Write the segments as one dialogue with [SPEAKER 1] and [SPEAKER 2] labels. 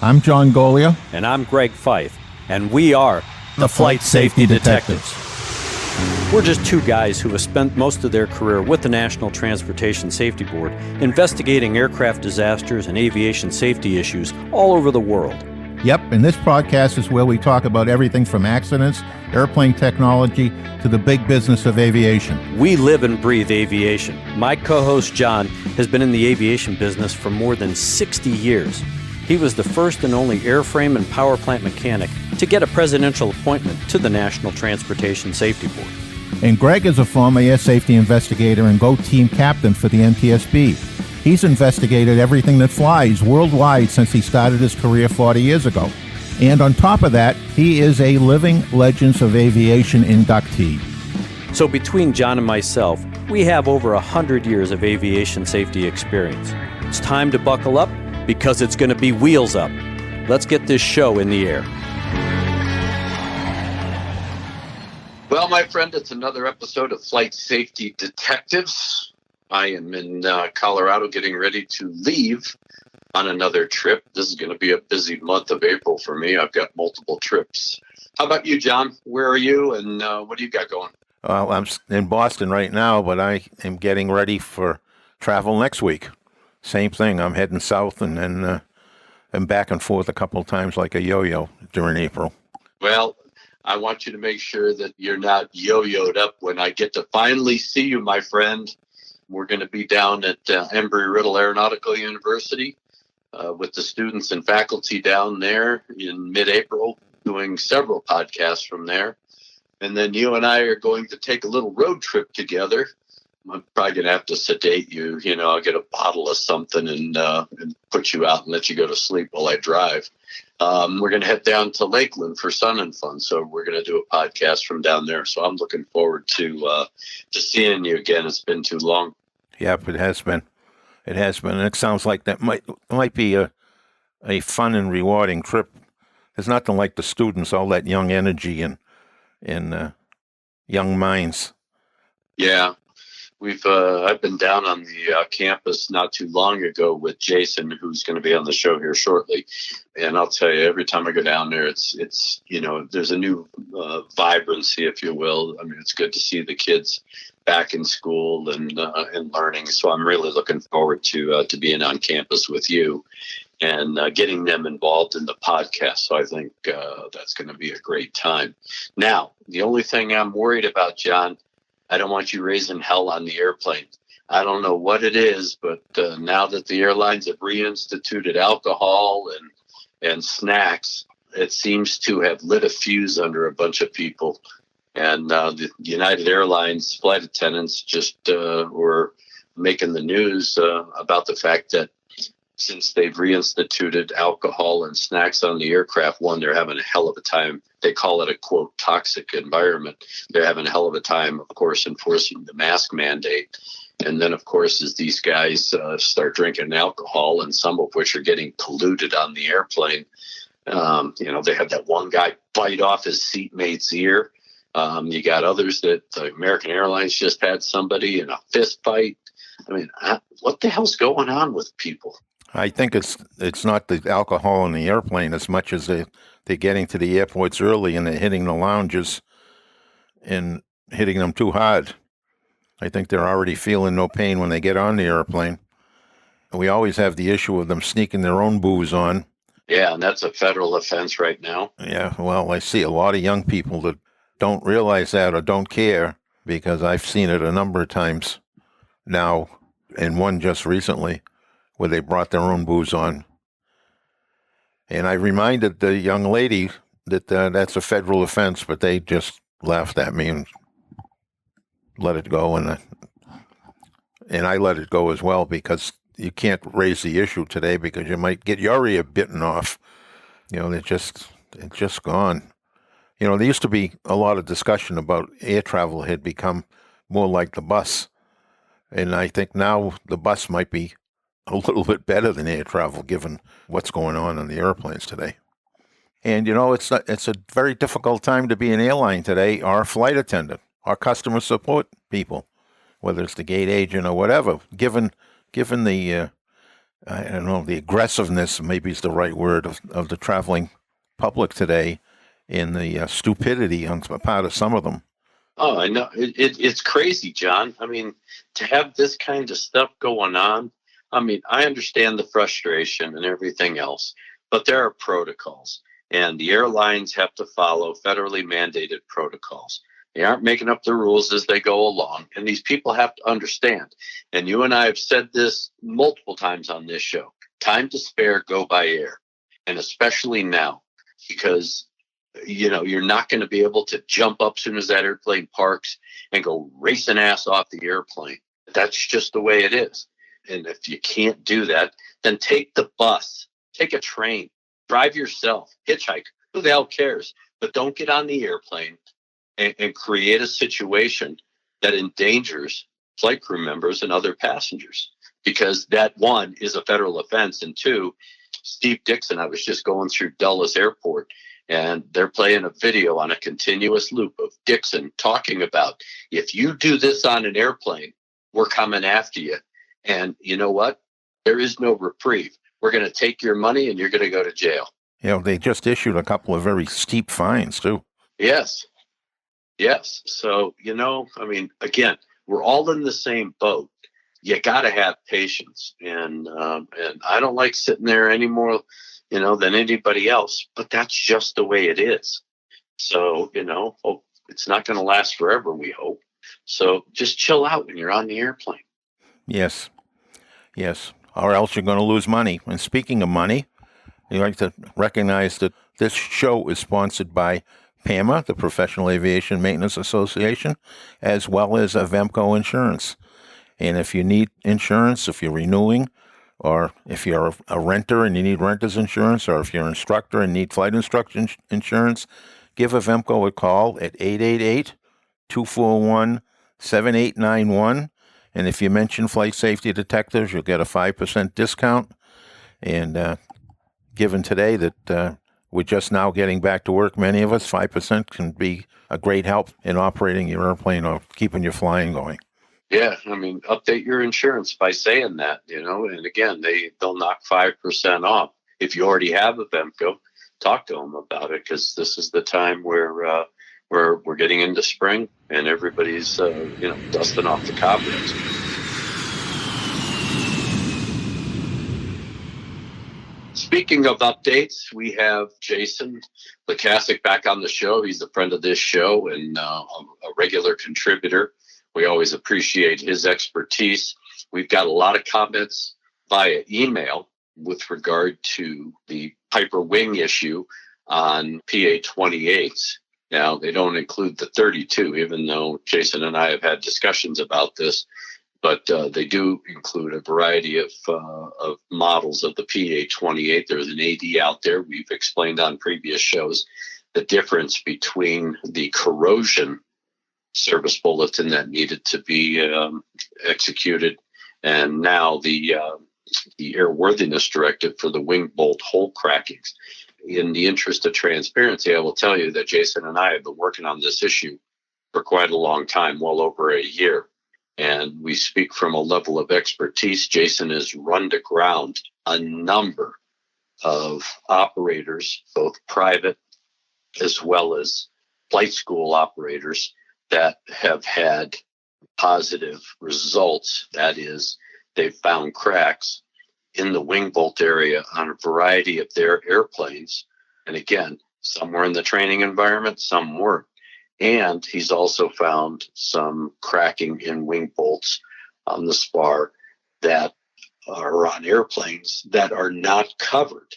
[SPEAKER 1] I'm John Golia.
[SPEAKER 2] And I'm Greg Fife, and we are
[SPEAKER 1] the Flight Safety Detectives.
[SPEAKER 2] We're just two guys who have spent most of their career with the National Transportation Safety Board investigating aircraft disasters and aviation safety issues all over the world.
[SPEAKER 1] Yep, and this podcast is where we talk about everything from accidents, airplane technology, to the big business of aviation.
[SPEAKER 2] We live and breathe aviation. My co-host John has been in the aviation business for more than 60 years. He was the first and only airframe and power plant mechanic to get a presidential appointment to the National Transportation Safety Board.
[SPEAKER 1] And Greg is a former air safety investigator and GO team captain for the NTSB. He's investigated everything that flies worldwide since he started his career 40 years ago. And on top of that, he is a Living Legends of Aviation inductee.
[SPEAKER 2] So between John and myself, we have over 100 years of aviation safety experience. It's time to buckle up because it's going to be wheels up. Let's get this show in the air.
[SPEAKER 3] Well, my friend, it's another episode of Flight Safety Detectives. I am in Colorado getting ready to leave on another trip. This is going to be a busy month of April for me. I've got multiple trips. How about you, John? Where are you, and what do you got going?
[SPEAKER 4] Well, I'm in Boston right now, but I am getting ready for travel next week. Same thing. I'm heading south and then I'm back and forth a couple of times like a yo-yo during April.
[SPEAKER 3] Well, I want you to make sure that you're not yo-yoed up when I get to finally see you, my friend. We're going to be down at Embry-Riddle Aeronautical University with the students and faculty down there in mid-April, doing several podcasts from there. And then you and I are going to take a little road trip together. I'm probably going to have to sedate you. You know, I'll get a bottle of something and put you out and let you go to sleep while I drive. We're going to head down to Lakeland for Sun and Fun. So we're going to do a podcast from down there. So I'm looking forward to seeing you again. It's been too long.
[SPEAKER 4] Yep, it has been. It has been. And it sounds like that might be a fun and rewarding trip. There's nothing like the students, all that young energy and young minds.
[SPEAKER 3] Yeah. I've been down on the campus not too long ago with Jason, who's going to be on the show here shortly. And I'll tell you, every time I go down there, it's you know, there's a new vibrancy, if you will. I mean, it's good to see the kids back in school and learning. So I'm really looking forward to being on campus with you and getting them involved in the podcast. So I think that's going to be a great time. Now, the only thing I'm worried about, John, I don't want you raising hell on the airplane. I don't know what it is, but now that the airlines have reinstituted alcohol and snacks, it seems to have lit a fuse under a bunch of people. And the United Airlines flight attendants just were making the news about the fact that since they've reinstituted alcohol and snacks on the aircraft, one, they're having a hell of a time. They call it a, quote, toxic environment. They're having a hell of a time, of course, enforcing the mask mandate. And then, of course, as these guys start drinking alcohol, and some of which are getting polluted on the airplane, you know, they had that one guy bite off his seatmate's ear. You got others that American Airlines just had somebody in a fist fight. I mean, what the hell's going on with people?
[SPEAKER 4] I think it's not the alcohol in the airplane as much as they're getting to the airports early and they're hitting the lounges and hitting them too hard. I think they're already feeling no pain when they get on the airplane. We always have the issue of them sneaking their own booze on.
[SPEAKER 3] Yeah, and that's a federal offense right now.
[SPEAKER 4] Yeah, well, I see a lot of young people that don't realize that or don't care, because I've seen it a number of times now, and one just recently, where they brought their own booze on. And I reminded the young lady that that's a federal offense, but they just laughed at me and let it go. And I let it go as well, because you can't raise the issue today because you might get your ear bitten off. You know, it's just gone. You know, there used to be a lot of discussion about air travel had become more like the bus. And I think now the bus might be a little bit better than air travel, given what's going on the airplanes today. And, you know, it's a very difficult time to be an airline today, or a flight attendant, or customer support people, whether it's the gate agent or whatever, given the I don't know, the aggressiveness maybe is the right word of the traveling public today, in the stupidity on the part of some of them.
[SPEAKER 3] Oh, I know. It's crazy, John. I mean, to have this kind of stuff going on, I mean, I understand the frustration and everything else, but there are protocols, and the airlines have to follow federally mandated protocols. They aren't making up the rules as they go along, and these people have to understand. And you and I have said this multiple times on this show. Time to spare, go by air, and especially now, because you're not going to be able to jump up as soon as that airplane parks and go racing ass off the airplane. That's just the way it is. And if you can't do that, then take the bus, take a train, drive yourself, hitchhike. Who the hell cares? But don't get on the airplane and create a situation that endangers flight crew members and other passengers, because that, one, is a federal offense, and two, Steve Dixon, I was just going through Dulles Airport, and they're playing a video on a continuous loop of Dixon talking about, if you do this on an airplane, we're coming after you. And you know what? There is no reprieve. We're going to take your money and you're going to go to jail.
[SPEAKER 4] They just issued a couple of very steep fines, too.
[SPEAKER 3] Yes. So, I mean, again, we're all in the same boat. You got to have patience. And I don't like sitting there anymore, than anybody else, but that's just the way it is. So, it's not going to last forever, we hope. So just chill out when you're on the airplane.
[SPEAKER 4] Yes. Or else you're going to lose money. And speaking of money, you like to recognize that this show is sponsored by PAMA, the Professional Aviation Maintenance Association, as well as Avemco Insurance. And if you need insurance, if you're renewing, or if you're a renter and you need renter's insurance, or if you're an instructor and need flight instructor insurance, give Avemco a call at 888-241-7891. And if you mention Flight Safety Detectives, you'll get a 5% discount. And given today that we're just now getting back to work, many of us, 5% can be a great help in operating your airplane or keeping your flying going.
[SPEAKER 3] Yeah, I mean, update your insurance by saying that, and again, they'll knock 5% off. If you already have a Avemco, talk to them about it, because this is the time where we're getting into spring and everybody's, dusting off the cobwebs. Speaking of updates, we have Jason Lukasik back on the show. He's a friend of this show and a regular contributor. We always appreciate his expertise. We've got a lot of comments via email with regard to the Piper wing issue on PA28s. Now, they don't include the 32, even though Jason and I have had discussions about this, but they do include a variety of models of the PA28. There's an AD out there. We've explained on previous shows the difference between the corrosion service bulletin that needed to be executed, and now the airworthiness directive for the wing bolt hole crackings. In the interest of transparency, I will tell you that Jason and I have been working on this issue for quite a long time, well over a year, and we speak from a level of expertise. Jason has run to ground a number of operators, both private as well as flight school operators, that have had positive results. That is, they've found cracks in the wing bolt area on a variety of their airplanes. And again, some were in the training environment, some weren't. And he's also found some cracking in wing bolts on the spar that are on airplanes that are not covered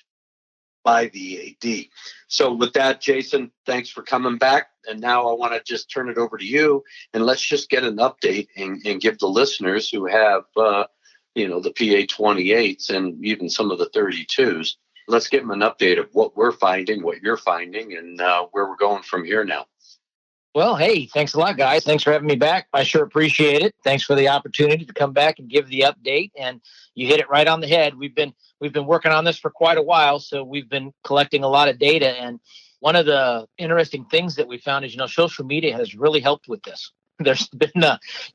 [SPEAKER 3] by the AD. So with that, Jason, thanks for coming back. And now I want to just turn it over to you, and let's just get an update and give the listeners who have, the PA28s and even some of the 32s, let's give them an update of what we're finding, what you're finding, and where we're going from here now.
[SPEAKER 5] Well, hey, thanks a lot, guys. Thanks for having me back. I sure appreciate it. Thanks for the opportunity to come back and give the update. And you hit it right on the head. We've been working on this for quite a while, so we've been collecting a lot of data. And one of the interesting things that we found is, social media has really helped with this. there's been,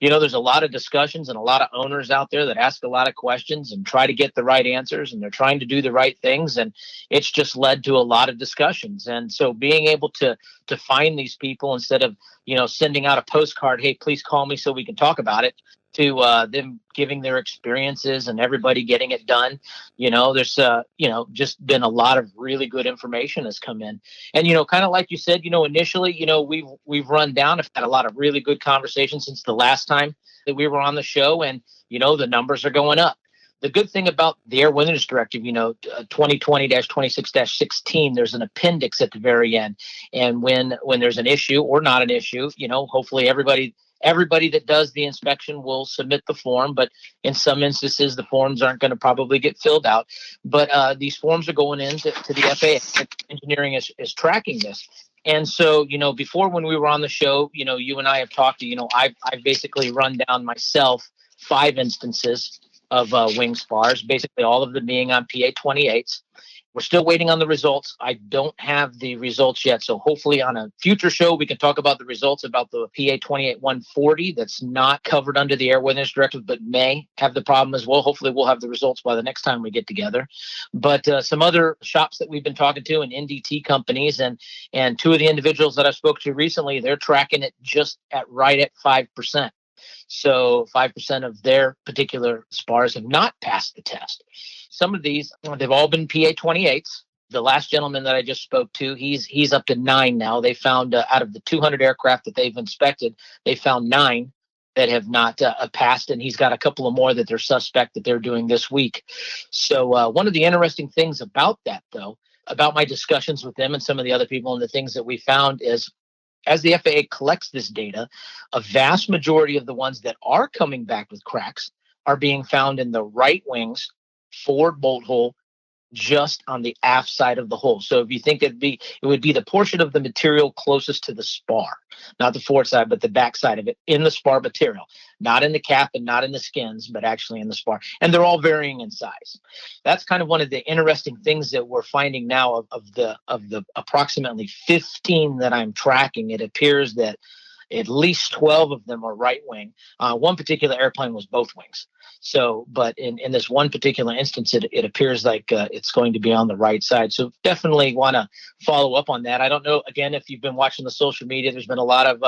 [SPEAKER 5] there's a lot of discussions and a lot of owners out there that ask a lot of questions and try to get the right answers, and they're trying to do the right things. And it's just led to a lot of discussions. And so being able to find these people instead of, sending out a postcard, hey, please call me so we can talk about it, to them giving their experiences and everybody getting it done. There's, just been a lot of really good information has come in. And, kind of like you said, initially, we've run down, I've had a lot of really good conversations since the last time that we were on the show. And, the numbers are going up. The good thing about the Airworthiness Directive, 2020-26-16, there's an appendix at the very end. And when there's an issue or not an issue, hopefully everybody that does the inspection will submit the form, but in some instances, the forms aren't going to probably get filled out. But these forms are going into the FAA. Engineering is tracking this. And so, before when we were on the show, you and I have talked to, I've basically run down myself 5 instances of wing spars, basically all of them being on PA28s. We're still waiting on the results. I don't have the results yet. So hopefully on a future show, we can talk about the results about the PA28-140 that's not covered under the Airworthiness Directive, but may have the problem as well. Hopefully we'll have the results by the next time we get together. But some other shops that we've been talking to and NDT companies and 2 of the individuals that I spoke to recently, they're tracking it just right at 5%. So 5% of their particular spars have not passed the test. Some of these, they've all been PA28s. The last gentleman that I just spoke to, he's up to 9 now. They found out of the 200 aircraft that they've inspected, they found 9 that have not passed, and he's got a couple of more that they're suspect that they're doing this week. So one of the interesting things about that, though, about my discussions with them and some of the other people and the things that we found is, as the FAA collects this data, a vast majority of the ones that are coming back with cracks are being found in the right wings, forward bolt hole, just on the aft side of the hull. So if you think it would be the portion of the material closest to the spar, not the forward side, but the back side of it in the spar material, not in the cap and not in the skins, but actually in the spar. And they're all varying in size. That's kind of one of the interesting things that we're finding now of the approximately 15 that I'm tracking. It appears that at least 12 of them are right wing. One particular airplane was both wings. So, but in this one particular instance, it appears like it's going to be on the right side. So definitely want to follow up on that. I don't know, again, if you've been watching the social media, there's been a lot of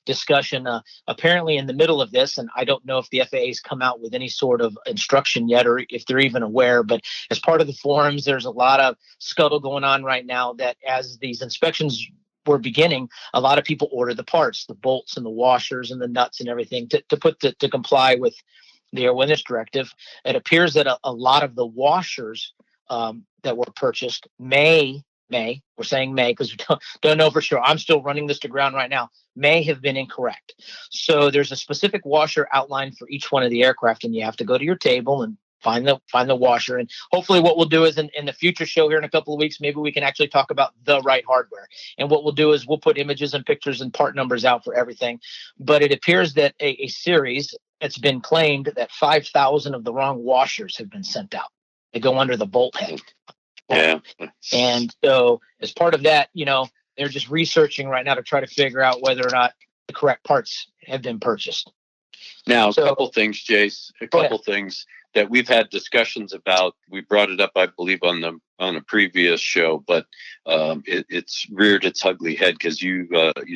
[SPEAKER 5] discussion apparently in the middle of this. And I don't know if the FAA's come out with any sort of instruction yet, or if they're even aware. But as part of the forums, there's a lot of scuttle going on right now that as these inspections were beginning, a lot of people order the parts, the bolts and the washers and the nuts and everything to comply with the Airworthiness Directive. It appears that a lot of the washers that were purchased we're saying may because we don't know for sure. I'm still running this to ground right now, may have been incorrect. So there's a specific washer outlined for each one of the aircraft, and you have to go to your table and find the washer. And hopefully what we'll do is in the future show here in a couple of weeks, maybe we can actually talk about the right hardware. And what we'll do is we'll put images and pictures and part numbers out for everything. But it appears that a series, it's been claimed that 5,000 of the wrong washers have been sent out. They go under the bolt head.
[SPEAKER 3] Yeah.
[SPEAKER 5] And so as part of that, they're just researching right now to try to figure out whether or not the correct parts have been purchased.
[SPEAKER 3] Now, a couple things, Jace, things that we've had discussions about. We brought it up, I believe, on a previous show, but it's reared its ugly head because you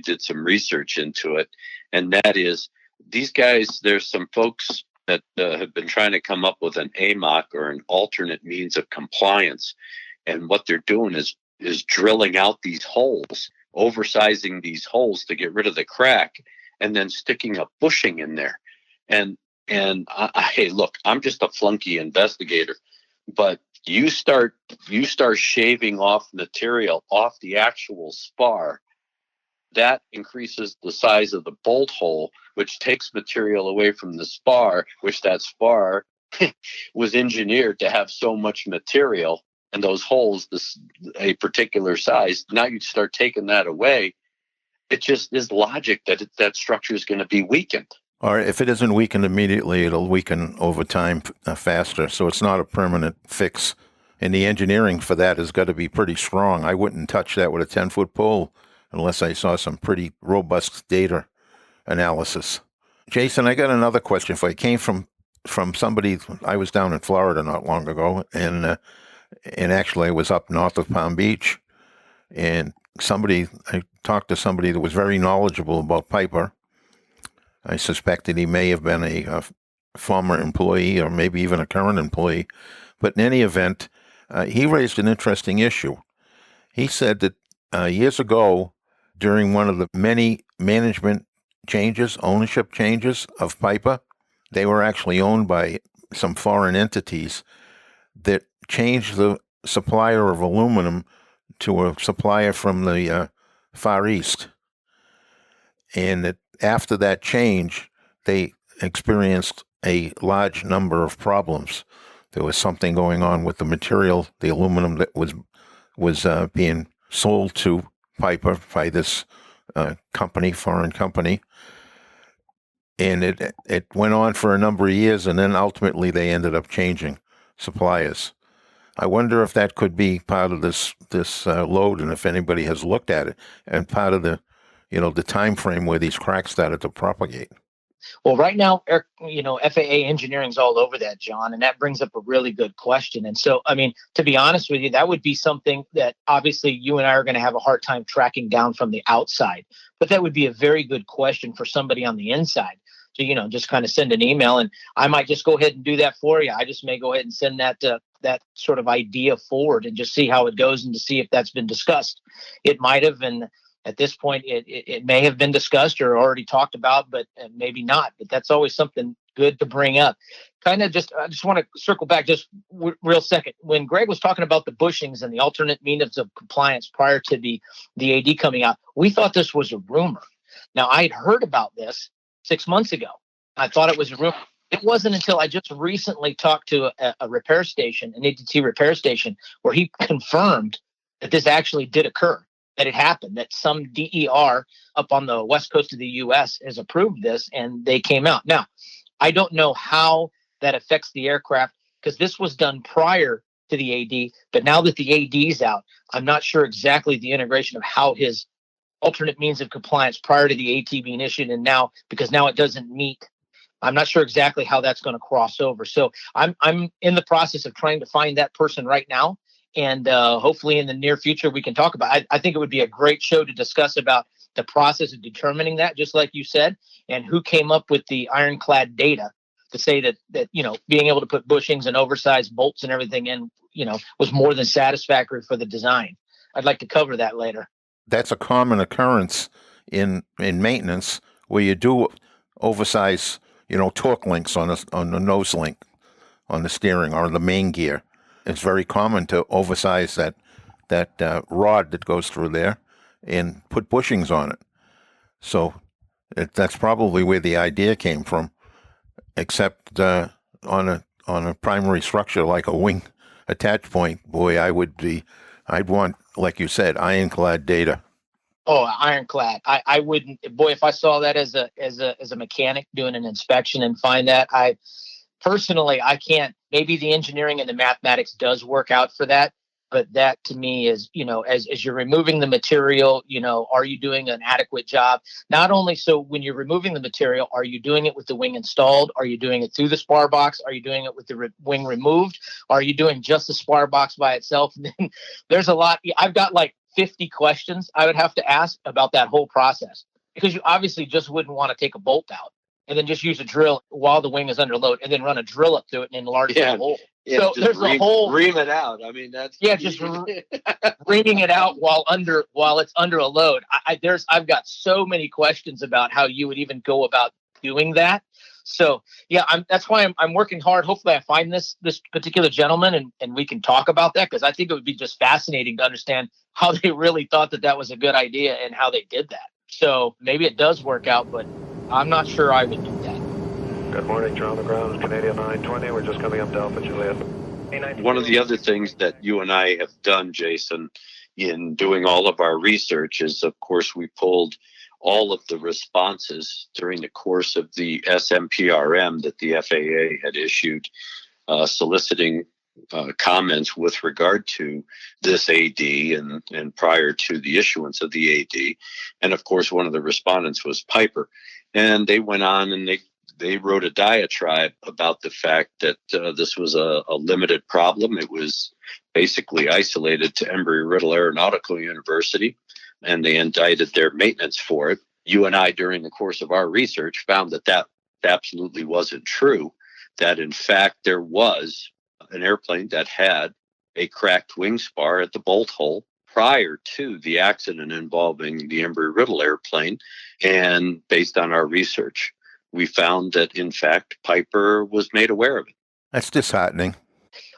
[SPEAKER 3] did some research into it, and that is these guys. There's some folks that have been trying to come up with an AMOC or an alternate means of compliance, and what they're doing is drilling out these holes, oversizing these holes to get rid of the crack, and then sticking a bushing in there. And hey, look, I'm just a flunky investigator, but you start shaving off material off the actual spar, that increases the size of the bolt hole, which takes material away from the spar, which that spar was engineered to have so much material, and those holes, a particular size. Now you start taking that away. It just is logic that structure is going to be weakened.
[SPEAKER 4] Or if it isn't weakened immediately, it'll weaken over time faster. So it's not a permanent fix. And the engineering for that has got to be pretty strong. I wouldn't touch that with a 10-foot pole unless I saw some pretty robust data analysis. Jason, I got another question for you. It came from somebody. I was down in Florida not long ago, and actually I was up north of Palm Beach, and I talked to somebody that was very knowledgeable about Piper. I suspected he may have been a former employee or maybe even a current employee. But in any event, he raised an interesting issue. He said that years ago, during one of the many management changes, ownership changes of Piper, they were actually owned by some foreign entities that changed the supplier of aluminum to a supplier from the Far East. And that after that change, they experienced a large number of problems. There was something going on with the material, the aluminum that was being sold to Piper by this foreign company. And it went on for a number of years, and then ultimately they ended up changing suppliers. I wonder if that could be part of this load, and if anybody has looked at it, and part of the time frame where these cracks started to propagate.
[SPEAKER 5] Well, right now, FAA engineering's all over that, John, and that brings up a really good question. And so, I mean, to be honest with you, that would be something that obviously you and I are going to have a hard time tracking down from the outside. But that would be a very good question for somebody on the inside to, just kind of send an email, and I might just go ahead and do that for you. I just may go ahead and send that sort of idea forward and just see how it goes and to see if that's been discussed. It might have, and at this point, it may have been discussed or already talked about, but maybe not. But that's always something good to bring up. I just want to circle back just real second. When Greg was talking about the bushings and the alternate means of compliance prior to the AD coming out, we thought this was a rumor. Now, I had heard about this 6 months ago. I thought it was a rumor. It wasn't until I just recently talked to a repair station, an ATT repair station, where he confirmed that this actually did occur, that it happened, that some DER up on the west coast of the U.S. has approved this, and they came out. Now, I don't know how that affects the aircraft, because this was done prior to the AD, but now that the AD is out, I'm not sure exactly the integration of how his alternate means of compliance prior to the AT being issued and now, because now it doesn't meet. I'm not sure exactly how that's going to cross over. So I'm in the process of trying to find that person right now. And hopefully in the near future, we can talk about it. I think it would be a great show to discuss about the process of determining that, just like you said, and who came up with the ironclad data to say that being able to put bushings and oversized bolts and everything in, was more than satisfactory for the design. I'd like to cover that later.
[SPEAKER 4] That's a common occurrence in maintenance, where you do oversize, torque links on the nose link on the steering or the main gear. It's very common to oversize that rod that goes through there and put bushings on it. So that's probably where the idea came from, except on a primary structure like a wing attach point. Boy, I'd want, like you said, ironclad data.
[SPEAKER 5] Oh, ironclad. I wouldn't, boy, if I saw that as a mechanic doing an inspection and find that, personally, I can't. Maybe the engineering and the mathematics does work out for that, but that to me is, as you're removing the material, are you doing an adequate job? Not only so when you're removing the material, are you doing it with the wing installed? Are you doing it through the spar box? Are you doing it with the wing removed? Are you doing just the spar box by itself? And then there's a lot. I've got like 50 questions I would have to ask about that whole process, because you obviously just wouldn't want to take a bolt out and then just use a drill while the wing is under load and then run a drill up through it and enlarge the hole.
[SPEAKER 3] Yeah,
[SPEAKER 5] so there's a whole
[SPEAKER 3] ream it out. I mean, that's
[SPEAKER 5] just reaming it out while it's under a load. I've got so many questions about how you would even go about doing that. So yeah, that's why I'm working hard. Hopefully I find this particular gentleman and we can talk about that, because I think it would be just fascinating to understand how they really thought that was a good idea and how they did that. So maybe it does work out, but I'm not sure I would do that.
[SPEAKER 6] Good morning, you're on the ground, Canadian 920. We're just coming up to Alpha Juliet.
[SPEAKER 3] One of the other things that you and I have done, Jason, in doing all of our research is, of course, we pulled all of the responses during the course of the SMPRM that the FAA had issued, soliciting comments with regard to this AD and prior to the issuance of the AD. And of course, one of the respondents was Piper. And they went on and they wrote a diatribe about the fact that this was a limited problem. It was basically isolated to Embry-Riddle Aeronautical University, and they indicted their maintenance for it. You and I, during the course of our research, found that absolutely wasn't true, that in fact there was an airplane that had a cracked wing spar at the bolt hole prior to the accident involving the Embry-Riddle airplane. And based on our research, we found that, in fact, Piper was made aware of it.
[SPEAKER 4] That's disheartening.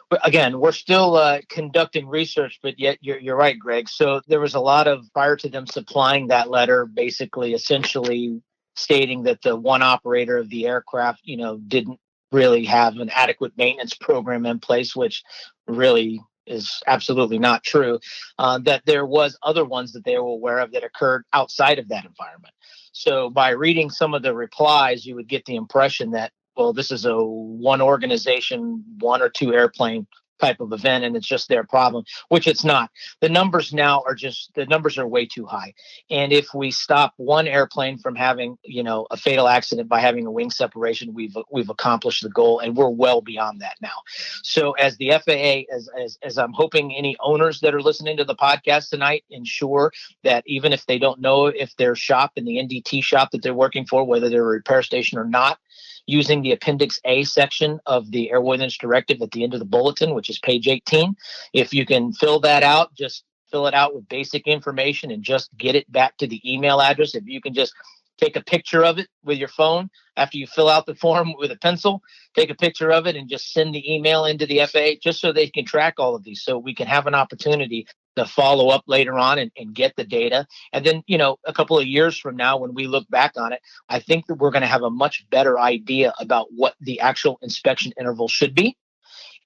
[SPEAKER 5] But again, we're still conducting research, but yet you're right, Greg. So there was a lot of, prior to them supplying that letter, basically essentially stating that the one operator of the aircraft, didn't really have an adequate maintenance program in place, which really is absolutely not true, that there was other ones that they were aware of that occurred outside of that environment. So by reading some of the replies, you would get the impression that, well, this is a one organization, one or two airplane type of event, and it's just their problem, which it's not. The numbers now the numbers are way too high. And if we stop one airplane from having, a fatal accident by having a wing separation, we've accomplished the goal, and we're well beyond that now. So as the FAA, as I'm hoping any owners that are listening to the podcast tonight ensure that even if they don't know if their shop in the NDT shop that they're working for, whether they're a repair station or not, using the Appendix A section of the airworthiness directive at the end of the bulletin, which is page 18. If you can fill that out, just fill it out with basic information and just get it back to the email address. If you can just take a picture of it with your phone after you fill out the form with a pencil, take a picture of it and just send the email into the FAA just so they can track all of these, so we can have an opportunity to follow up later on and get the data. And then, a couple of years from now, when we look back on it, I think that we're going to have a much better idea about what the actual inspection interval should be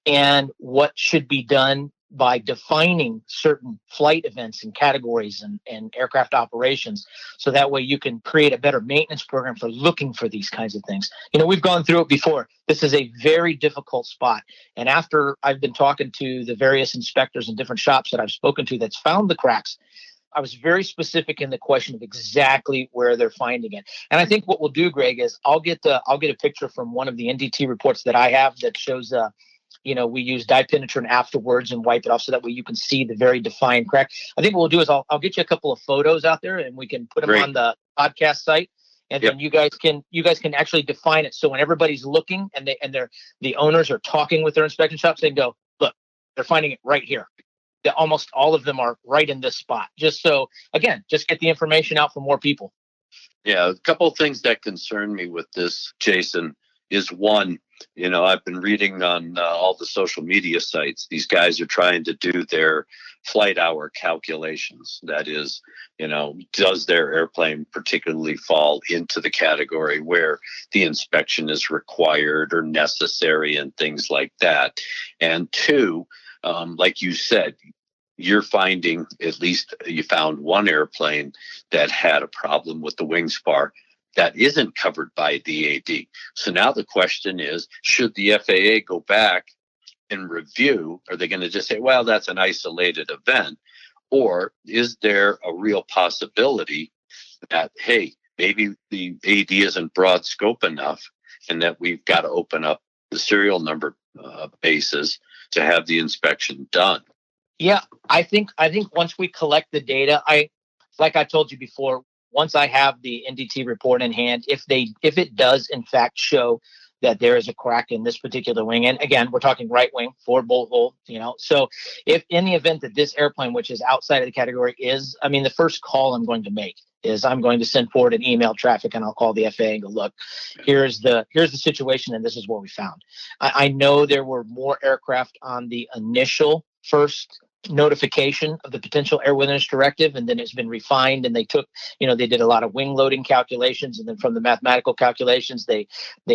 [SPEAKER 5] and what should be done by defining certain flight events and categories and aircraft operations. So that way you can create a better maintenance program for looking for these kinds of things. We've gone through it before. This is a very difficult spot. And after I've been talking to the various inspectors in different shops that I've spoken to that's found the cracks, I was very specific in the question of exactly where they're finding it. And I think what we'll do, Greg, is I'll get a picture from one of the NDT reports that I have that shows we use dye penetrant afterwards and wipe it off so that way you can see the very defined crack. I think what we'll do is I'll get you a couple of photos out there and we can put them on the podcast site. And then you guys can actually define it. So when everybody's looking and the owners are talking with their inspection shops, they can go, look, they're finding it right here. Almost all of them are right in this spot. Just get the information out for more people.
[SPEAKER 3] Yeah, a couple of things that concern me with this, Jason, is one, I've been reading on all the social media sites. These guys are trying to do their flight hour calculations. That is, does their airplane particularly fall into the category where the inspection is required or necessary and things like that. And two, like you said, you're finding, at least you found one airplane that had a problem with the wing spar that isn't covered by the AD. So now the question is, should the FAA go back and review? Are they going to just say, well, that's an isolated event? Or is there a real possibility that, hey, maybe the AD isn't broad scope enough and that we've got to open up the serial number bases to have the inspection done?
[SPEAKER 5] Yeah, I think once we collect the data, like I told you before, once I have the NDT report in hand, if it does in fact show that there is a crack in this particular wing, and again, we're talking right wing, forward bolt hole, so if in the event that this airplane, which is outside of the category, the first call I'm going to make is I'm going to send forward an email traffic and I'll call the FAA and go, look, here's the situation and this is what we found. I know there were more aircraft on the initial first notification of the potential airworthiness directive, and then it's been refined and they took, they did a lot of wing loading calculations, and then from the mathematical calculations they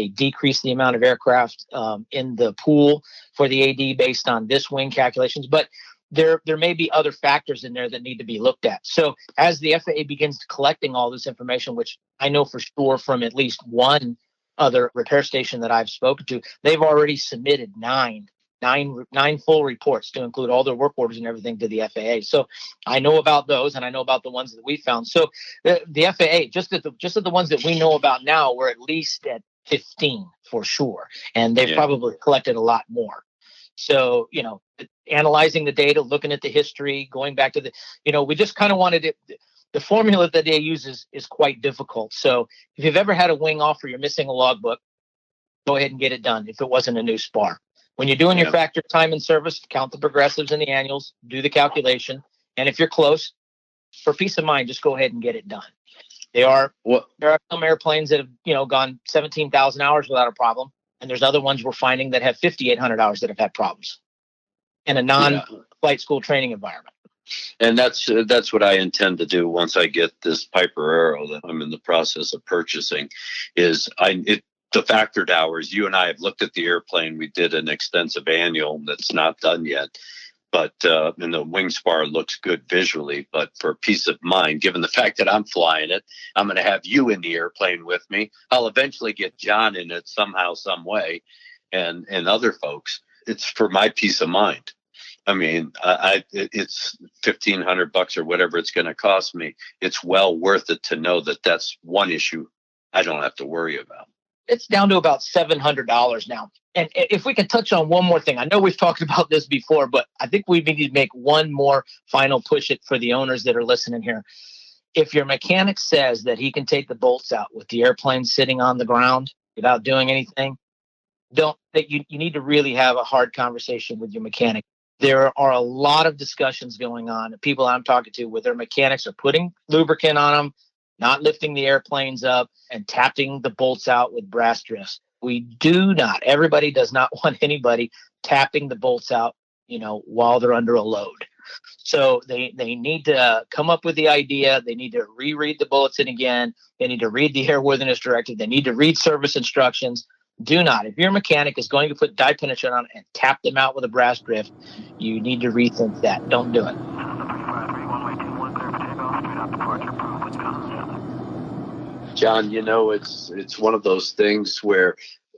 [SPEAKER 5] decreased the amount of aircraft in the pool for the AD based on this wing calculations. But there may be other factors in there that need to be looked at. So as the FAA begins collecting all this information, which I know for sure from at least one other repair station that I've spoken to, they've already submitted 9 nine full reports to include all their work orders and everything to the FAA. So I know about those, and I know about the ones that we found. So the FAA, just at the ones that we know about now, we're at least at 15 for sure, and they've probably collected a lot more. So, analyzing the data, looking at the history, going back to we just kind of wanted it. The formula that they use is quite difficult. So if you've ever had a wing off or you're missing a logbook, go ahead and get it done if it wasn't a new spar. When you're doing your factor time in service, count the progressives and the annuals, do the calculation. And if you're close, for peace of mind, just go ahead and get it done. There are some airplanes that have, gone 17,000 hours without a problem. And there's other ones we're finding that have 5,800 hours that have had problems in a non-flight school training environment.
[SPEAKER 3] And that's what I intend to do once I get this Piper Aero that I'm in the process of purchasing. The factored hours. You and I have looked at the airplane. We did an extensive annual that's not done yet, but and the wing spar looks good visually. But for peace of mind, given the fact that I'm flying it, I'm going to have you in the airplane with me. I'll eventually get John in it somehow, some way, and other folks. It's for my peace of mind. I mean, it's $1,500 or whatever it's going to cost me. It's well worth it to know that that's one issue I don't have to worry about.
[SPEAKER 5] It's down to about $700 now. And if we can touch on one more thing, I know we've talked about this before, but I think we need to make one more final push it for the owners that are listening here. If your mechanic says that he can take the bolts out with the airplane sitting on the ground without doing anything, you need to really have a hard conversation with your mechanic. There are a lot of discussions going on. People I'm talking to where their mechanics are putting lubricant on them, not lifting the airplanes up, and tapping the bolts out with brass drifts. Everybody does not want anybody tapping the bolts out, while they're under a load. So they need to come up with the idea. They need to reread the bulletin again. They need to read the airworthiness directive. They need to read service instructions. If your mechanic is going to put die penetrant on and tap them out with a brass drift, you need to rethink that. Don't do it.
[SPEAKER 3] John, it's one of those things where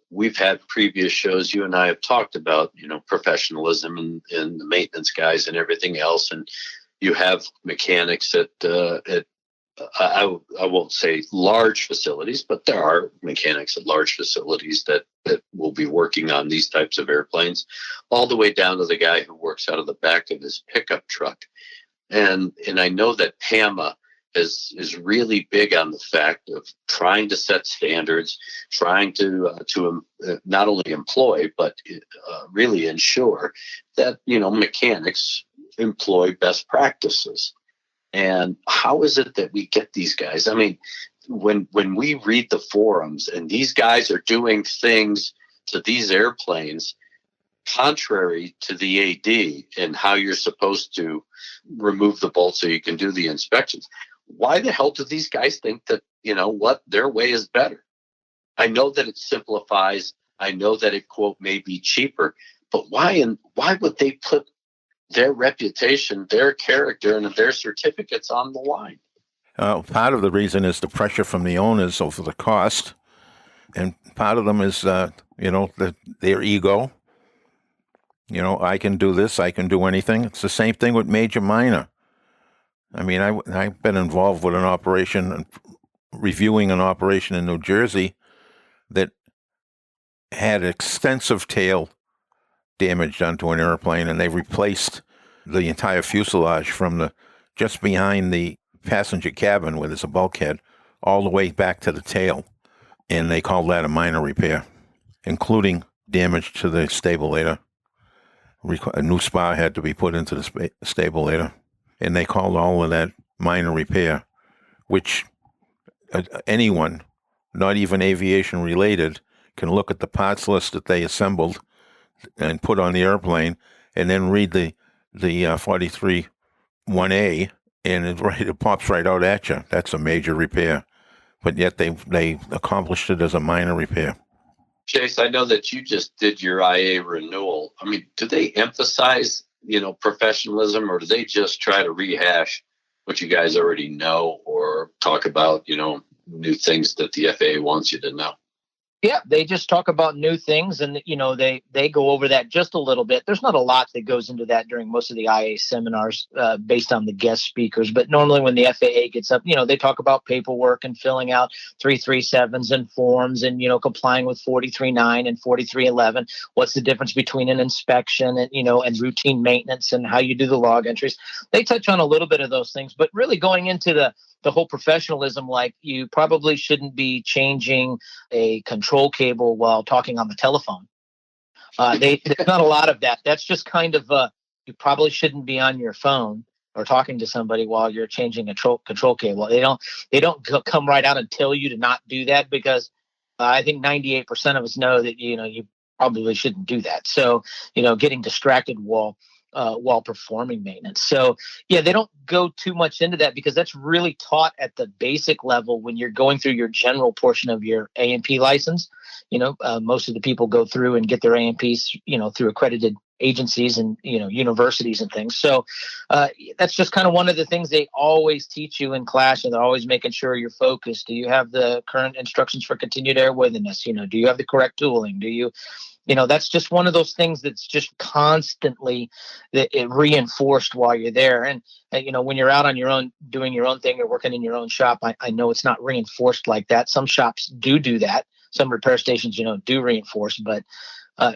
[SPEAKER 3] we've had previous shows. You and I have talked about, professionalism and the maintenance guys and everything else. And you have mechanics at I won't say large facilities, but there are mechanics at large facilities that will be working on these types of airplanes, all the way down to the guy who works out of the back of his pickup truck. And I know that PAMA is really big on the fact of trying to set standards, trying to not only employ, but really ensure that, mechanics employ best practices. And how is it that we get these guys? I mean, when we read the forums and these guys are doing things to these airplanes contrary to the AD and how you're supposed to remove the bolt so you can do the inspections, why the hell do these guys think that, their way is better? I know that it simplifies. I know that it, quote, may be cheaper, but why would they put their reputation, their character, and their certificates on the line?
[SPEAKER 4] Part of the reason is the pressure from the owners over the cost, and part of them is, their ego. I can do this, I can do anything. It's the same thing with major minor. I mean, I've been involved with an operation and reviewing an operation in New Jersey that had extensive tail damage done to an airplane, and they replaced the entire fuselage from just behind the passenger cabin where there's a bulkhead all the way back to the tail, and they called that a minor repair, including damage to the stabulator. A new spar had to be put into the stabulator, and they called all of that minor repair, which anyone, not even aviation related, can look at the parts list that they assembled and put on the airplane, and then read the 43 1A, and it pops right out at you. That's a major repair, but yet they accomplished it as a minor repair.
[SPEAKER 3] Chase, I know that you just did your IA renewal. I mean, do they emphasize, professionalism, or do they just try to rehash what you guys already know, or talk about, new things that the FAA wants you to know?
[SPEAKER 5] Yeah, they just talk about new things, and they go over that just a little bit. There's not a lot that goes into that during most of the IA seminars, based on the guest speakers. But normally, when the FAA gets up, they talk about paperwork and filling out 337s and forms, and complying with 43.9 and 43.11. What's the difference between an inspection and routine maintenance, and how you do the log entries? They touch on a little bit of those things, but really going into the whole professionalism, like you probably shouldn't be changing a control cable while talking on the telephone. There's not a lot of that. That's just kind of you probably shouldn't be on your phone or talking to somebody while you're changing a control cable. They don't come right out and tell you to not do that, because I think 98% of us know that you probably shouldn't do that. So getting distracted while performing maintenance. So yeah, they don't go too much into that, because that's really taught at the basic level when you're going through your general portion of your A&P license. Most of the people go through and get their A&Ps, through accredited agencies and, universities and things. So that's just kind of one of the things they always teach you in class, and they're always making sure you're focused. Do you have the current instructions for continued airworthiness? Do you have the correct tooling? Do you, that's just one of those things that's just constantly reinforced while you're there. And, when you're out on your own, doing your own thing or working in your own shop, I know it's not reinforced like that. Some shops do that. Some repair stations, do reinforce. But,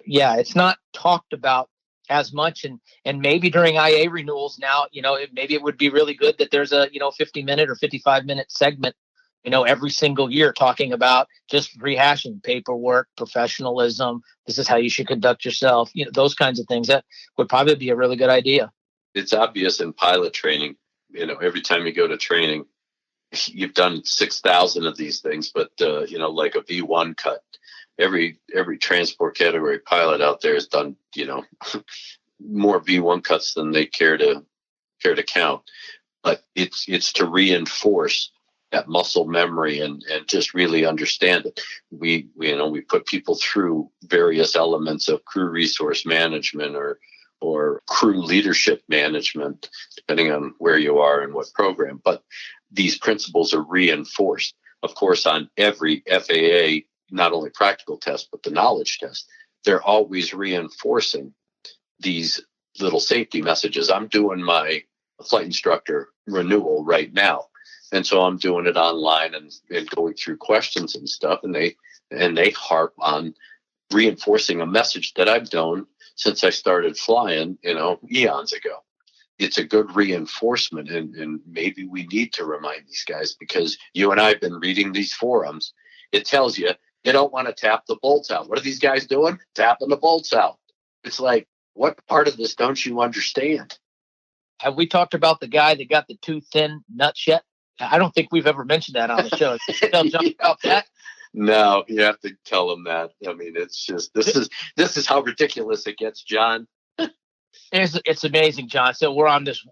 [SPEAKER 5] yeah, it's not talked about as much. And maybe during IA renewals now, maybe it would be really good that there's a, 50-minute or 55-minute segment every single year talking about just rehashing paperwork, professionalism. This is how you should conduct yourself. Those kinds of things. That would probably be a really good idea.
[SPEAKER 3] It's obvious in pilot training. Every time you go to training, you've done 6,000 of these things, but like a V1 cut. Every transport category pilot out there has done more V1 cuts than they care to count. But it's to reinforce that muscle memory and just really understand it. We put people through various elements of crew resource management or crew leadership management, depending on where you are and what program. But these principles are reinforced, of course, on every FAA, not only practical test, but the knowledge test. They're always reinforcing these little safety messages. I'm doing my flight instructor renewal right now. And so I'm doing it online and going through questions and stuff. And they harp on reinforcing a message that I've known since I started flying, eons ago. It's a good reinforcement. And maybe we need to remind these guys, because you and I have been reading these forums. It tells you don't want to tap the bolts out. What are these guys doing? Tapping the bolts out. It's like, what part of this don't you understand?
[SPEAKER 5] Have we talked about the guy that got the too thin nuts yet? I don't think we've ever mentioned that on the show. Tell John about that.
[SPEAKER 3] No, you have to tell them that. I mean, it's just this is how ridiculous it gets, John.
[SPEAKER 5] It's amazing, John. So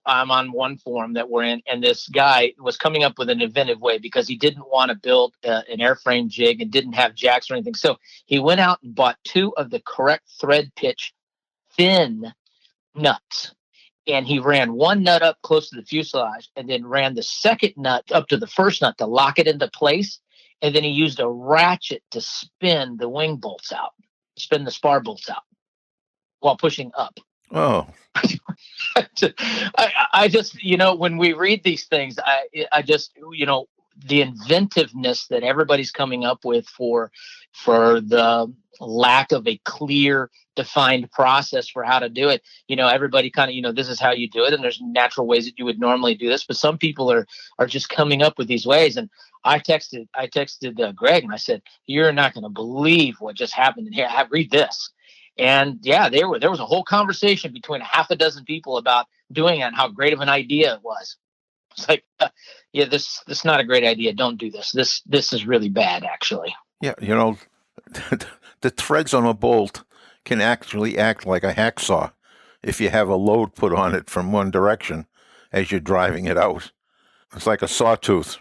[SPEAKER 5] I'm on one forum that we're in, and this guy was coming up with an inventive way, because he didn't want to build an airframe jig and didn't have jacks or anything. So he went out and bought 2 of the correct thread pitch thin nuts. And he ran one nut up close to the fuselage, and then ran the second nut up to the first nut to lock it into place. And then he used a ratchet to spin the wing bolts out, spin the spar bolts out while pushing up.
[SPEAKER 4] Oh,
[SPEAKER 5] I just, when we read these things, I just, the inventiveness that everybody's coming up with for the lack of a clear, defined process for how to do it. Everybody kind of, this is how you do it, and there's natural ways that you would normally do this, but some people are just coming up with these ways. And I texted Greg, and I said, "You're not going to believe what just happened in here. Read this." And yeah, there was a whole conversation between 6 people about doing it and how great of an idea it was. It's like, yeah, this is not a great idea. Don't do this. This is really bad, actually.
[SPEAKER 4] yeah, the threads on a bolt can actually act like a hacksaw if you have a load put on it from one direction as you're driving it out. It's like a sawtooth.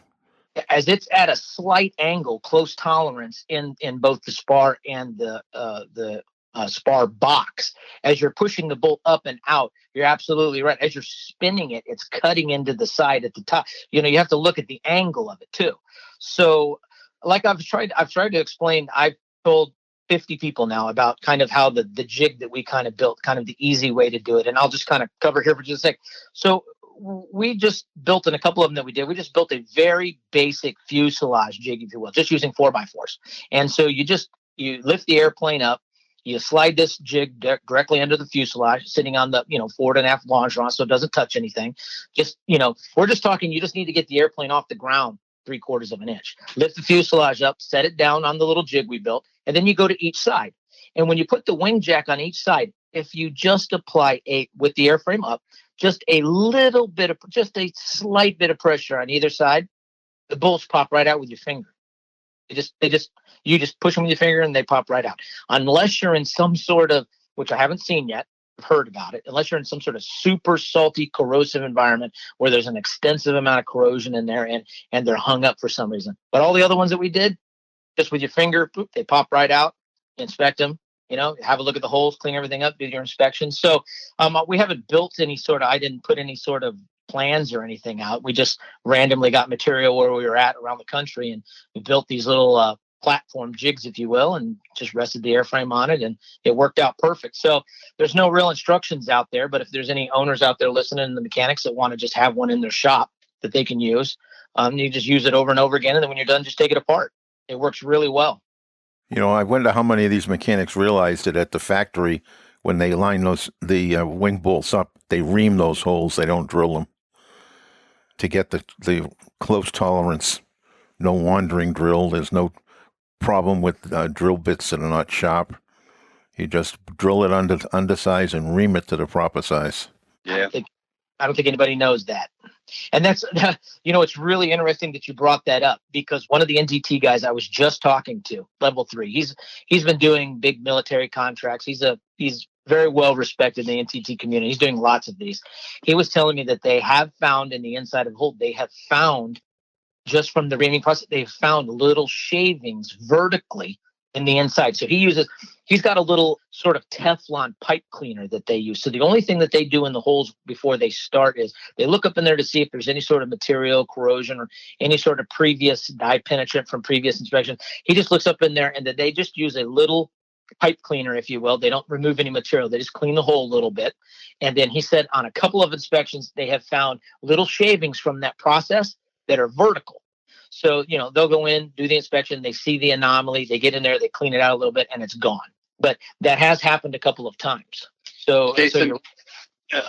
[SPEAKER 5] As it's at a slight angle, close tolerance in both the spar and the spar box. As you're pushing the bolt up and out, you're absolutely right. As you're spinning it, it's cutting into the side at the top. You have to look at the angle of it too. So, like I've tried to explain, I've told 50 people now about kind of how the jig that we kind of built, kind of the easy way to do it. And I'll just kind of cover here for just a sec. So we just built in a couple of them that we did. We just built a very basic fuselage jig, if you will, just using 4x4s. And so you lift the airplane up, you slide this jig directly under the fuselage, sitting on the, forward and aft longeron, so it doesn't touch anything. Just, we're just talking, you just need to get the airplane off the ground 3/4 of an inch. Lift the fuselage up, set it down on the little jig we built, and then you go to each side. And when you put the wing jack on each side, if you just apply with the airframe up, just a slight bit of pressure on either side, the bolts pop right out with your finger. You just push them with your finger and they pop right out. Unless you're in some sort of, which I haven't seen yet, I've heard about it, unless you're in some sort of super salty, corrosive environment where there's an extensive amount of corrosion in there and they're hung up for some reason. But all the other ones that we did, just with your finger, boop, they pop right out. Inspect them, have a look at the holes, clean everything up, do your inspection. So we haven't built I didn't put any sort of plans or anything out. We just randomly got material where we were at around the country, and we built these little platform jigs, if you will, and just rested the airframe on it, and it worked out perfect. So there's no real instructions out there, but if there's any owners out there listening, the mechanics that want to just have one in their shop that they can use, you just use it over and over again, and then when you're done, just take it apart. It works really well.
[SPEAKER 4] I wonder how many of these mechanics realize that at the factory, when they line the wing bolts up, they ream those holes. They don't drill them to get the close tolerance. No wandering drill. There's no problem with drill bits that are not sharp. You just drill it undersize and ream it to the proper size.
[SPEAKER 3] Yeah.
[SPEAKER 5] I don't think anybody knows that. And that's, it's really interesting that you brought that up, because one of the NDT guys I was just talking to, level 3, he's been doing big military contracts. He's very well respected in the NTT community. He's doing lots of these. He was telling me that they have found in the inside of the hole, they have found, just from the reaming process, they've found little shavings vertically in the inside. So he's got a little sort of Teflon pipe cleaner that they use. So the only thing that they do in the holes before they start is they look up in there to see if there's any sort of material corrosion or any sort of previous dye penetrant from previous inspection. He just looks up in there, and that they just use a little pipe cleaner, if you will. They don't remove any material. They just clean the hole a little bit. And then he said on a couple of inspections, they have found little shavings from that process that are vertical. So, they'll go in, do the inspection, they see the anomaly, they get in there, they clean it out a little bit, and it's gone. But that has happened a couple of times. So,
[SPEAKER 3] Jason,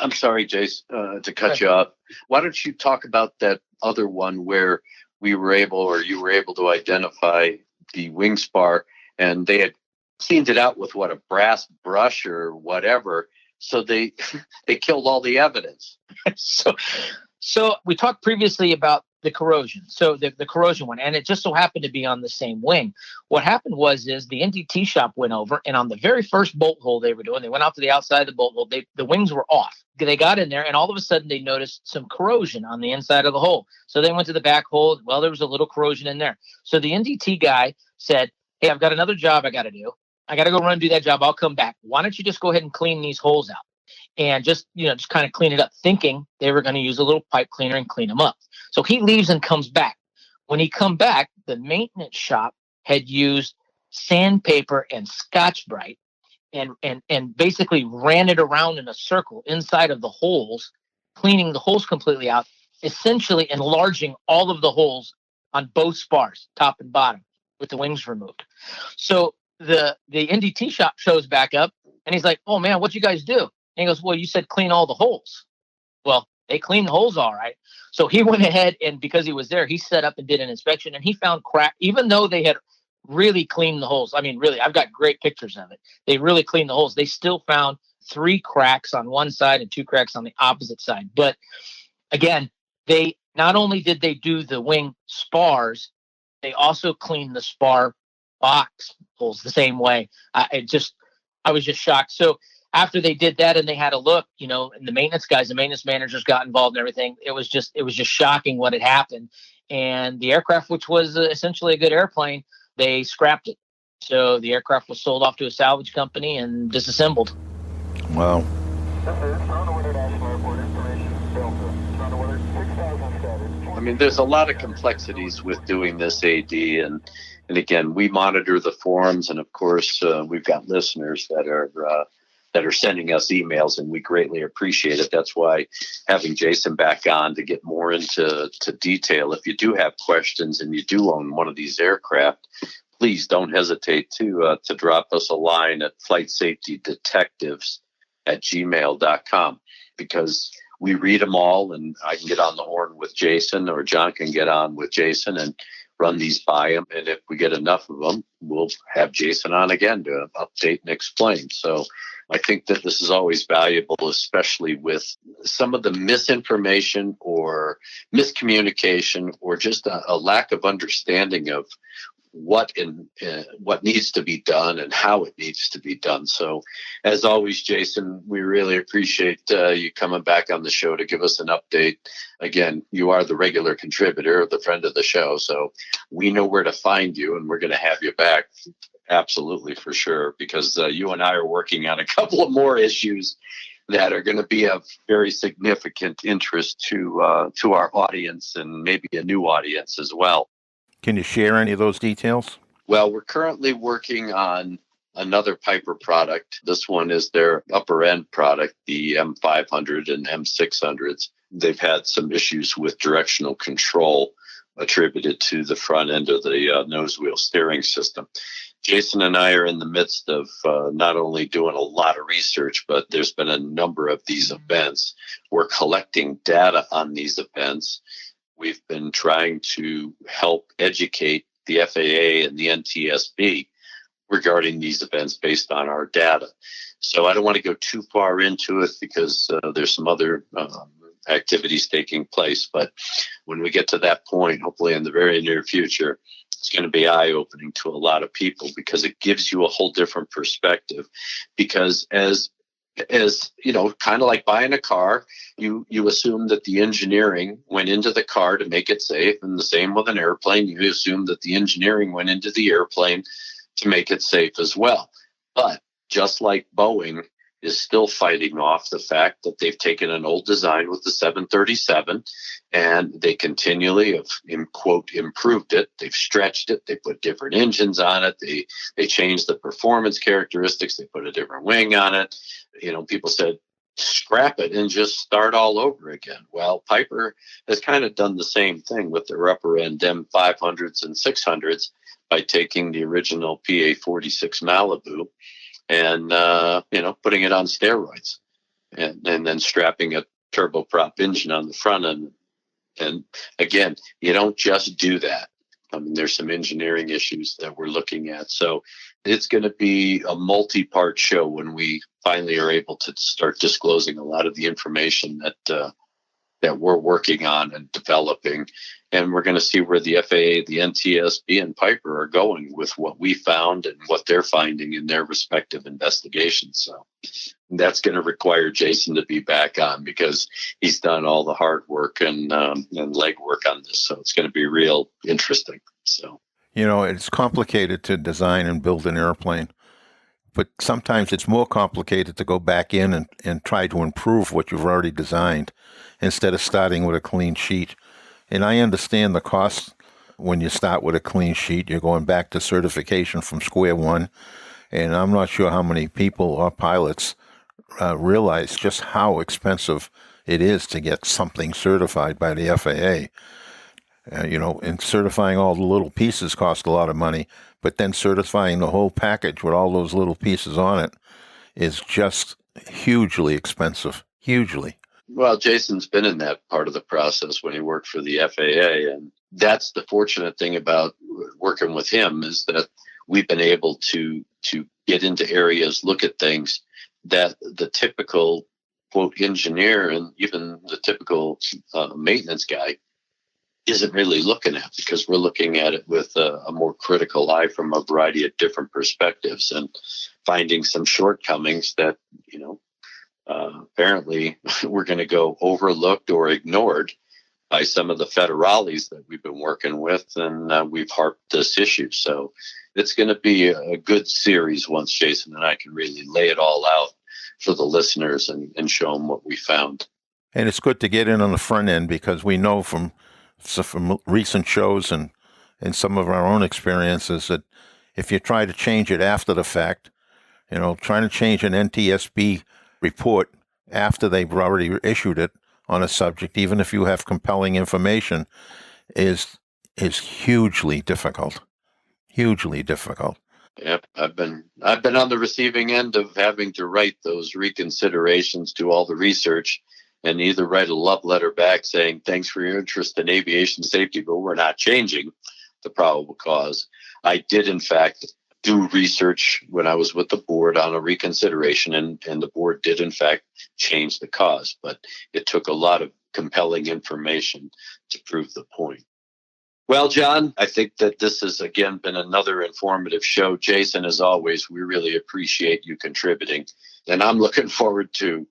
[SPEAKER 3] I'm sorry, Jace, to cut you off. Why don't you talk about that other one where you were able to identify the wing spar, and they had cleaned it out with a brass brush or whatever. So they killed all the evidence. So we talked previously about the corrosion. So the corrosion one, and it just so happened to be on the same wing. What happened was the NDT shop went over, and on the very first bolt hole they were doing, they went out to the outside of the bolt hole. The wings were off. They got in there, and all of a sudden they noticed some corrosion on the inside of the hole. So they went to the back hole. Well, there was a little corrosion in there. So the NDT guy said, "Hey, I've got another job I got to do. I got to go run and do that job. I'll come back. Why don't you just go ahead and clean these holes out?" And just kind of clean it up, thinking they were going to use a little pipe cleaner and clean them up. So he leaves and comes back. When he come back, the maintenance shop had used sandpaper and Scotch-Brite and basically ran it around in a circle inside of the holes, cleaning the holes completely out, essentially enlarging all of the holes on both spars, top and bottom, with the wings removed. So the NDT shop shows back up, and he's like, "Oh man, what'd you guys do?" And he goes, "Well, you said clean all the holes." Well, they cleaned the holes all right. So he went ahead, and because he was there, he set up and did an inspection, and he found crack, even though they had really cleaned the holes. I mean, really, I've got great pictures of it. They really cleaned the holes. They still found 3 cracks on one side and 2 cracks on the opposite side. But again, they not only did they do the wing spars, they also cleaned the spar box holes the same way. I was just shocked. So after they did that and they had a look, and the maintenance guys, the maintenance managers got involved and everything, it was just shocking what had happened. And the aircraft, which was essentially a good airplane, they scrapped it. So the aircraft was sold off to a salvage company and disassembled.
[SPEAKER 4] Wow.
[SPEAKER 3] I mean, there's a lot of complexities with doing this, AD, and And again, we monitor the forums, and of course, we've got listeners that are sending us emails, and we greatly appreciate it. That's why having Jason back on to get more into detail. If you do have questions and you do own one of these aircraft, please don't hesitate to drop us a line at flightsafetydetectives@gmail.com, because we read them all, and I can get on the horn with Jason, or John can get on with Jason and run these by him. And if we get enough of them, we'll have Jason on again to update and explain. So I think that this is always valuable, especially with some of the misinformation or miscommunication, or just a lack of understanding of what needs to be done and how it needs to be done. So as always, Jason, we really appreciate you coming back on the show to give us an update. Again, you are the regular contributor, the friend of the show, so we know where to find you, and we're going to have you back. Absolutely, for sure, because you and I are working on a couple of more issues that are going to be of very significant interest to our audience, and maybe a new audience as well.
[SPEAKER 4] Can you share any of those details?
[SPEAKER 3] Well, we're currently working on another Piper product. This one is their upper end product, the M500 and M600s. They've had some issues with directional control attributed to the front end of the nose wheel steering system. Jason and I are in the midst of not only doing a lot of research, but there's been a number of these events. We're collecting data on these events. We've been trying to help educate the FAA and the NTSB regarding these events based on our data. So I don't want to go too far into it, because there's some other activities taking place. But when we get to that point, hopefully in the very near future, it's going to be eye-opening to a lot of people, because it gives you a whole different perspective. Because as you know, kind of like buying a car, you assume that the engineering went into the car to make it safe, and the same with an airplane. You assume that the engineering went into the airplane to make it safe as well. But just like Boeing is still fighting off the fact that they've taken an old design with the 737, and they continually have, in quote, improved it. They've stretched it. They put different engines on it. They changed the performance characteristics. They put a different wing on it. You know, people said, scrap it and just start all over again. Well, Piper has kind of done the same thing with their upper end M500s and 600s by taking the original PA46 Malibu and putting it on steroids, and then strapping a turboprop engine on the front end. And again, you don't just do that. I mean, there's some engineering issues that we're looking at. So it's going to be a multi-part show when we finally are able to start disclosing a lot of the information that we're working on and developing. And we're going to see where the FAA, the NTSB, and Piper are going with what we found and what they're finding in their respective investigations. So that's going to require Jason to be back on, because he's done all the hard work and legwork on this. So it's going to be real interesting. So,
[SPEAKER 4] you know, it's complicated to design and build an airplane, but sometimes it's more complicated to go back in and try to improve what you've already designed instead of starting with a clean sheet. And I understand the cost when you start with a clean sheet. You're going back to certification from square one. And I'm not sure how many people or pilots realize just how expensive it is to get something certified by the FAA. And certifying all the little pieces cost a lot of money, but then certifying the whole package with all those little pieces on it is just hugely expensive, hugely.
[SPEAKER 3] Well, Jason's been in that part of the process when he worked for the FAA. And that's the fortunate thing about working with him, is that we've been able to get into areas, look at things that the typical, quote, engineer and even the typical maintenance guy isn't really looking at, because we're looking at it with a more critical eye from a variety of different perspectives, and finding some shortcomings that, apparently we're going to go overlooked or ignored by some of the federales that we've been working with, and we've harped this issue. So it's going to be a good series once Jason and I can really lay it all out for the listeners and show them what we found.
[SPEAKER 4] And it's good to get in on the front end, because we know from recent shows and in some of our own experiences that if you try to change it after the fact, trying to change an NTSB report after they've already issued it on a subject, even if you have compelling information, is hugely difficult. Hugely difficult.
[SPEAKER 3] Yep, I've been on the receiving end of having to write those reconsiderations to all the research and either write a love letter back saying, thanks for your interest in aviation safety, but we're not changing the probable cause. I did, in fact, do research when I was with the board on a reconsideration, and the board did, in fact, change the cause. But it took a lot of compelling information to prove the point. Well, John, I think that this has, again, been another informative show. Jason, as always, we really appreciate you contributing. And I'm looking forward to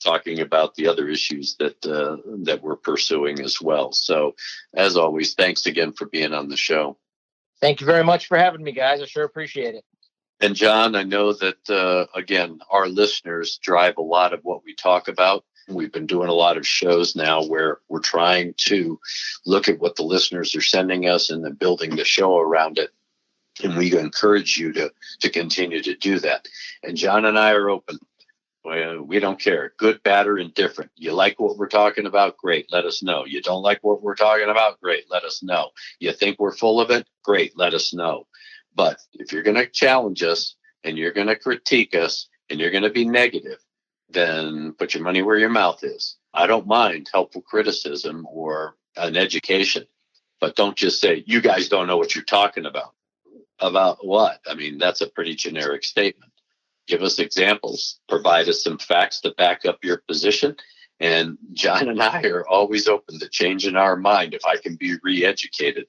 [SPEAKER 3] talking about the other issues that we're pursuing as well. So, as always, thanks again for being on the show.
[SPEAKER 5] Thank you very much for having me, guys. I sure appreciate it.
[SPEAKER 3] And, John, I know that, again, our listeners drive a lot of what we talk about. We've been doing a lot of shows now where we're trying to look at what the listeners are sending us and then building the show around it. And we encourage you to continue to do that. And John and I are open. We don't care. Good, bad, or indifferent. You like what we're talking about? Great. Let us know. You don't like what we're talking about? Great. Let us know. You think we're full of it? Great. Let us know. But if you're going to challenge us and you're going to critique us and you're going to be negative, then put your money where your mouth is. I don't mind helpful criticism or an education, but don't just say, you guys don't know what you're talking about. About what? I mean, that's a pretty generic statement. Give us examples, provide us some facts to back up your position. And John and I are always open to changing our mind if I can be re-educated.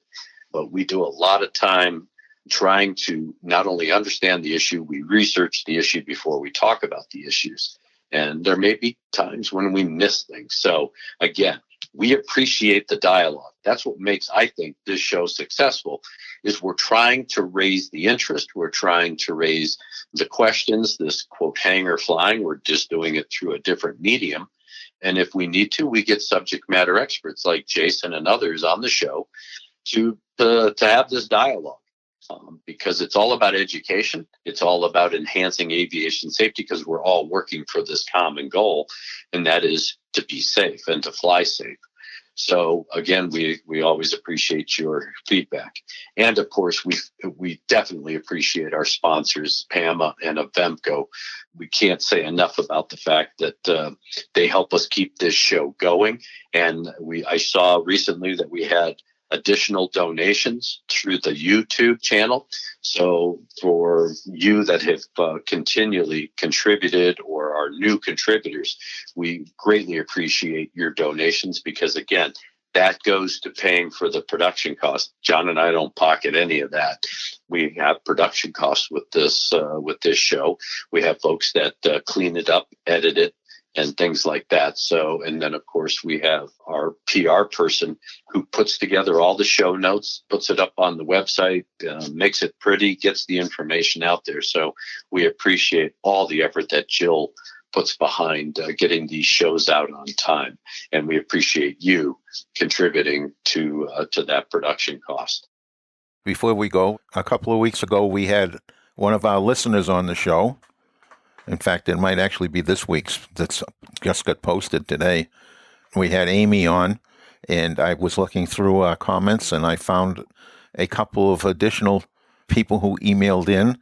[SPEAKER 3] But we do a lot of time trying to not only understand the issue, we research the issue before we talk about the issues. And there may be times when we miss things. So again, we appreciate the dialogue. That's what makes, I think, this show successful, is we're trying to raise the interest. We're trying to raise the questions, this quote, hanger flying. We're just doing it through a different medium. And if we need to, we get subject matter experts like Jason and others on the show to have this dialogue. Because it's all about education. It's all about enhancing aviation safety, because we're all working for this common goal, and that is to be safe and to fly safe. So again, we always appreciate your feedback. And of course, we definitely appreciate our sponsors, PAMA and Avemco. We can't say enough about the fact that they help us keep this show going. And I saw recently that we had additional donations through the YouTube channel. So for you that have continually contributed or are new contributors, we greatly appreciate your donations, because again, that goes to paying for the production cost. John and I don't pocket any of that. We have production costs with this show. We have folks that clean it up, edit it, and things like that. So, and then of course we have our PR person who puts together all the show notes, puts it up on the website, makes it pretty, gets the information out there. So we appreciate all the effort that Jill puts behind getting these shows out on time. And we appreciate you contributing to that production cost.
[SPEAKER 4] Before we go, a couple of weeks ago, we had one of our listeners on the show. In fact, it might actually be this week's that's just got posted today. We had Amy on, and I was looking through our comments, and I found a couple of additional people who emailed in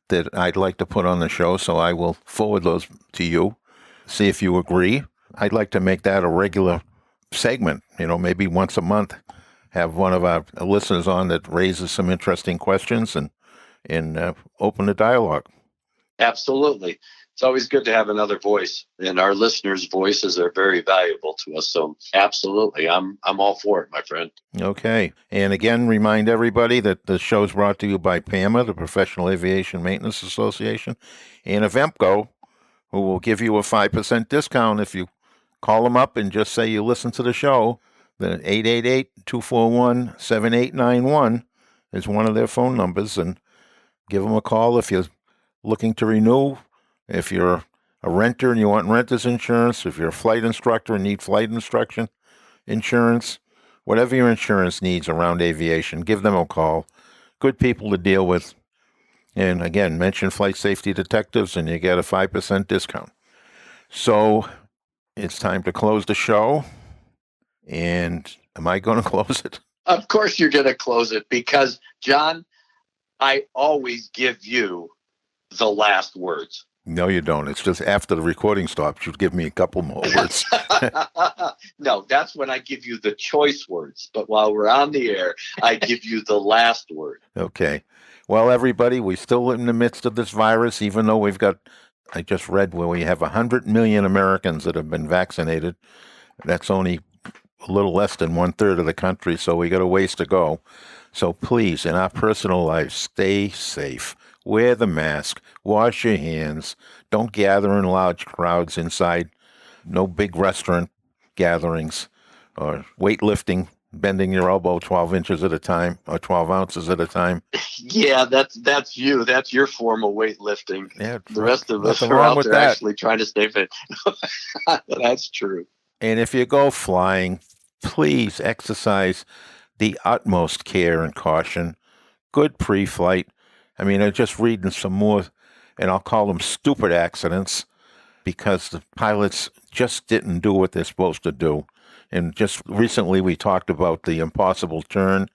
[SPEAKER 4] that I'd like to put on the show, so I will forward those to you, see if you agree. I'd like to make that a regular segment, maybe once a month, have one of our listeners on that raises some interesting questions and open a dialogue.
[SPEAKER 3] Absolutely. It's always good to have another voice, and our listeners' voices are very valuable to us. So absolutely, I'm all for it, my friend.
[SPEAKER 4] Okay. And again, remind everybody that the show is brought to you by PAMA, the Professional Aviation Maintenance Association, and Avemco, who will give you a 5% discount if you call them up and just say you listen to the show. The 888-241-7891 is one of their phone numbers, and give them a call if you're looking to renew, if you're a renter and you want renter's insurance, if you're a flight instructor and need flight instruction insurance, whatever your insurance needs around aviation, give them a call. Good people to deal with. And again, mention Flight Safety Detectives and you get a 5% discount. So it's time to close the show. And am I going to close it?
[SPEAKER 3] Of course you're going to close it because, John, I always give you the last words.
[SPEAKER 4] No, you don't. It's just after the recording stops, you give me a couple more words.
[SPEAKER 3] No, that's when I give you the choice words. But while we're on the air, I give you the last word.
[SPEAKER 4] Okay. Well, everybody, we're still in the midst of this virus, even though I just read where we have 100 million Americans that have been vaccinated. That's only a little less than 1/3 of the country, so we got a ways to go. So please, in our personal lives, stay safe. Wear the mask. Wash your hands. Don't gather in large crowds inside. No big restaurant gatherings or weightlifting, bending your elbow 12 inches at a time or 12 ounces at a time.
[SPEAKER 3] Yeah, that's you. That's your form of weightlifting.
[SPEAKER 4] Yeah,
[SPEAKER 3] the rest of us
[SPEAKER 4] nothing
[SPEAKER 3] are
[SPEAKER 4] wrong
[SPEAKER 3] out
[SPEAKER 4] with
[SPEAKER 3] there
[SPEAKER 4] that.
[SPEAKER 3] actually trying to stay fit. That's true.
[SPEAKER 4] And if you go flying, please exercise the utmost care and caution. Good pre-flight. I mean, I'm just reading some more, and I'll call them stupid accidents because the pilots just didn't do what they're supposed to do. And just recently we talked about the impossible turn.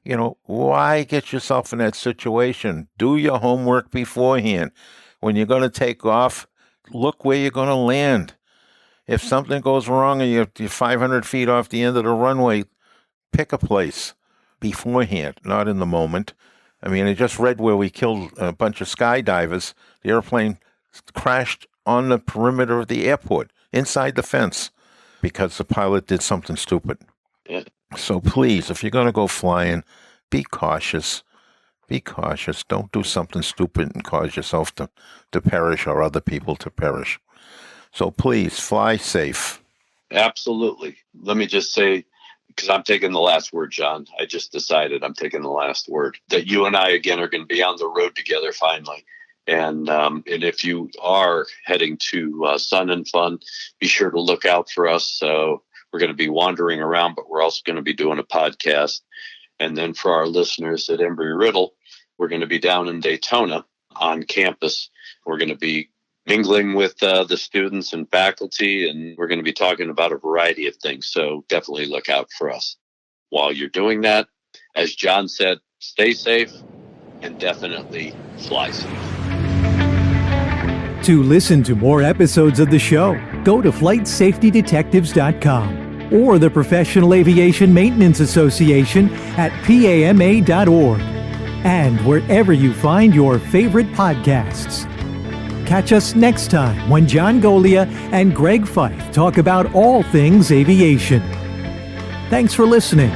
[SPEAKER 4] You know, why get yourself in that situation? Do your homework beforehand. When you're going to take off, look where you're going to land. If something goes wrong and you're 500 feet off the end of the runway, pick a place beforehand, not in the moment. I mean, I just read where we killed a bunch of skydivers. The airplane crashed on the perimeter of the airport, inside the fence, because the pilot did something stupid.
[SPEAKER 3] Yeah.
[SPEAKER 4] So please, if you're going to go flying, be cautious. Be cautious. Don't do something stupid and cause yourself to perish or other people to perish. So please, fly safe.
[SPEAKER 3] Absolutely. Let me just say, because I'm taking the last word, John. I just decided I'm taking the last word. That you and I, again, are going to be on the road together finally. And if you are heading to Sun and Fun, be sure to look out for us. So we're going to be wandering around, but we're also going to be doing a podcast. And then for our listeners at Embry-Riddle, we're going to be down in Daytona on campus. We're going to be mingling with the students and faculty, and we're going to be talking about a variety of things. So definitely look out for us. While you're doing that, as John said, stay safe and definitely fly safe.
[SPEAKER 7] To listen to more episodes of the show, go to flightsafetydetectives.com or the Professional Aviation Maintenance Association at PAMA.org and wherever you find your favorite podcasts. Catch us next time when John Golia and Greg Fife talk about all things aviation. Thanks for listening.